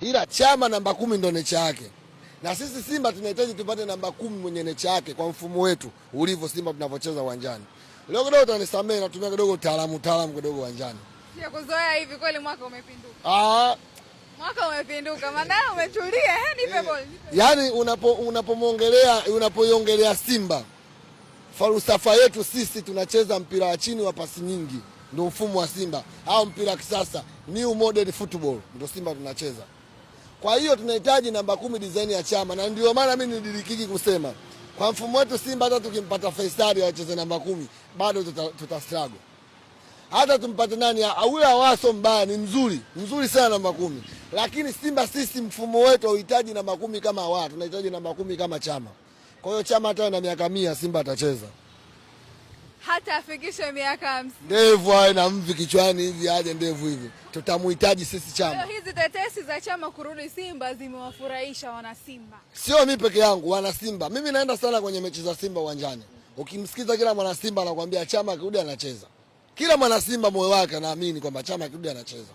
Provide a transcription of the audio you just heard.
ila Chama namba 10 ndio necha yake, na sisi Simba tunahitaji tupate namba 10 mwenye necha yake kwa mfumo wetu ulivyo Simba tunavyocheza uwanjani. Leo kidogo utanisamee, natumia kidogo utaalamu kidogo uwanjani. Sio kuzoea hivi kweli, mwaka umepinduka. Mwaka umepinduka, maana umetulia, nipe ball. Yaani unapoiongelea Simba, falsafa yetu sisi tunacheza mpira wa chini wa pasi nyingi, ndio mfumo wa Simba, au mpira wa kisasa, new modern football ndio Simba tunacheza. Kwa hiyo tunahitaji namba 10 design ya Chama, na ndio maana mimi nidirikiki kusema kwa mfumo wetu Simba hata tukimpata Faisal acheze namba 10 bado tutastruggle. Hata tumpate nani awe Awaso mbaya, ni mzuri sana namba 10. Lakini Simba sisi mfumo wetu hauhitaji namba 10 kama wao, tunahitaji namba 10 kama Chama. Kwa hiyo Chama hata na miaka 100 Simba atacheza. Hata afikishe miaka 50. Ndevu awe na mvi kichwani hivi, aje ndevu hivi. Tutamuhitaji sisi Chama. Hizi tetesi za Chama kurudi Simba zimewafurahisha wana Simba. Sio mimi peke yangu, wana Simba. Mimi naenda sana kwenye mechi za Simba uwanjani. Ukimsikiza kila mwana Simba anakuambia Chama akirudi anacheza. Kila mwana Simba moyo wake anaamini kwamba Chama akirudi anacheza.